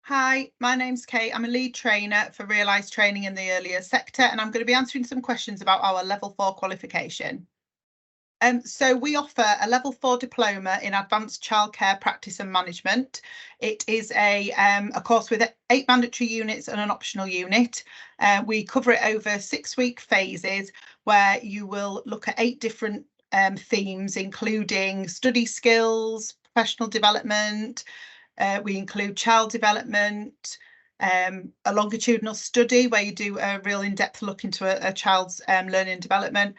Hi, my name's Kate. I'm a lead trainer for Realise Training in the Early Years sector, and I'm going to be answering some questions about our Level 4 qualification. So we offer a Level 4 diploma in advanced childcare practice and management. It is a course with 8 mandatory units and an optional unit. We cover it over 6-week phases where you will look at 8 different themes, including study skills, professional development. We include child development, a longitudinal study where you do a real in-depth look into a child's learning and development.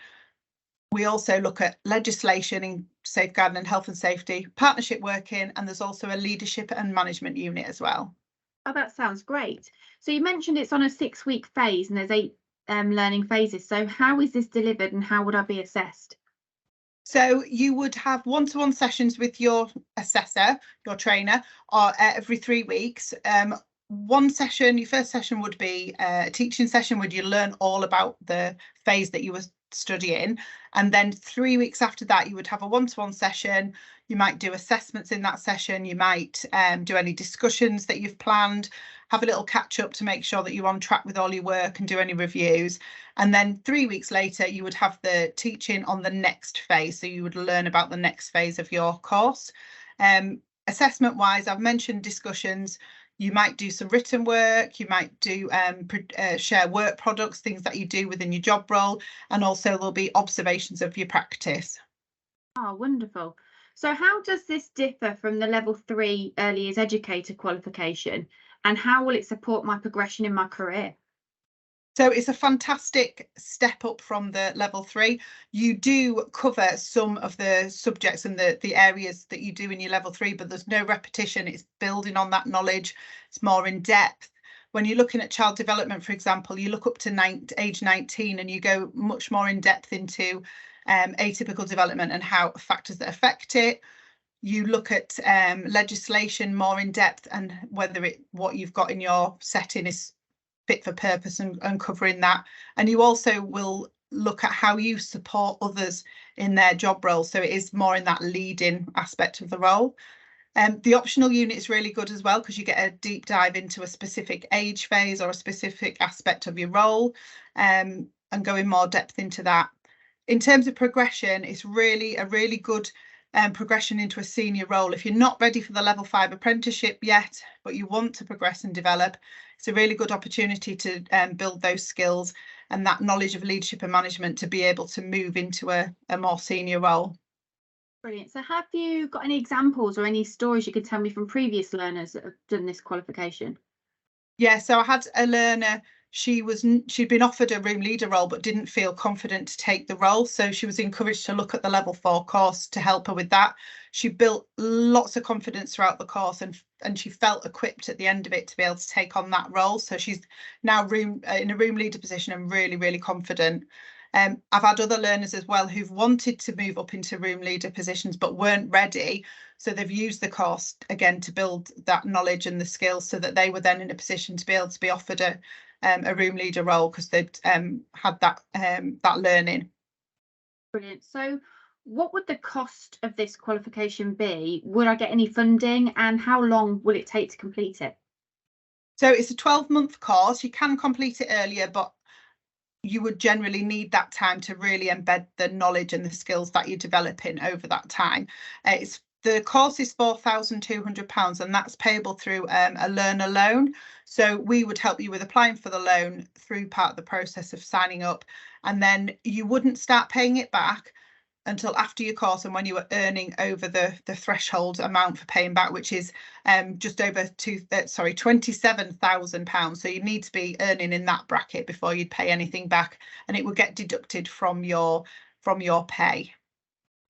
We also look at legislation in safeguarding and health and safety, partnership working, and there's also a leadership and management unit as well. Oh, that sounds great. So you mentioned it's on a 6-week phase and there's 8 learning phases. So how is this delivered and how would I be assessed? So you would have one-to-one sessions with your assessor, your trainer, or every 3 weeks. One session, your first session would be a teaching session where you learn all about the phase that you were studying. And then 3 weeks after that, you would have a one-to-one session. You might do assessments in that session. You might do any discussions that you've planned, have a little catch up to make sure that you're on track with all your work and do any reviews. And then 3 weeks later, you would have the teaching on the next phase. So you would learn about the next phase of your course. Assessment wise, I've mentioned discussions. You might do some written work, you might do share work products, things that you do within your job role, and also there'll be observations of your practice. Oh, wonderful. So how does this differ from the Level 3 Early Years Educator qualification and how will it support my progression in my career? So it's a fantastic step up from the Level 3. You do cover some of the subjects and the areas that you do in your Level 3, but there's no repetition. It's building on that knowledge. It's more in depth. When you're looking at child development, for example, you look up to age 19 and you go much more in depth into atypical development and how factors that affect it. You look at legislation more in depth and whether what you've got in your setting is fit for purpose and covering that. And you also will look at how you support others in their job role. So it is more in that leading aspect of the role. The optional unit is really good as well because you get a deep dive into a specific age phase or a specific aspect of your role and go in more depth into that. In terms of progression, it's really a really good progression into a senior role. If you're not ready for the Level 5 apprenticeship yet, but you want to progress and develop, it's a really good opportunity to build those skills and that knowledge of leadership and management to be able to move into a more senior role. Brilliant. So have you got any examples or any stories you could tell me from previous learners that have done this qualification? Yeah, so I had a learner, she'd been offered a room leader role but didn't feel confident to take the role, so she was encouraged to look at the Level 4 course to help her with that. She built lots of confidence throughout the course and she felt equipped at the end of it to be able to take on that role, so she's now in a room leader position and really confident. I've had other learners as well who've wanted to move up into room leader positions but weren't ready. So they've used the course again to build that knowledge and the skills so that they were then in a position to be able to be offered a room leader role because they'd had that learning. Brilliant. So what would the cost of this qualification be? Would I get any funding and how long will it take to complete it? So it's a 12-month course. You can complete it earlier, but you would generally need that time to really embed the knowledge and the skills that you're developing over that time. The course is £4,200 and that's payable through a learner loan. So we would help you with applying for the loan through part of the process of signing up, and then you wouldn't start paying it back until after your course and when you were earning over the threshold amount for paying back, which is just over £27,000. So you need to be earning in that bracket before you'd pay anything back, and it would get deducted from your pay.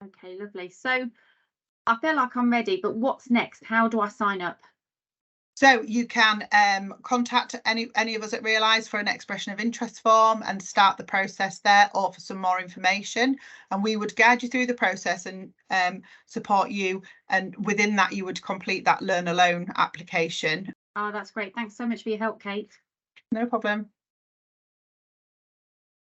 Okay, lovely. So I feel like I'm ready, but what's next? How do I sign up? So you can contact any of us at Realise for an expression of interest form and start the process there, or for some more information, and we would guide you through the process and support you, and within that you would complete that learner loan application. Oh, that's great. Thanks so much for your help, Kate. No problem.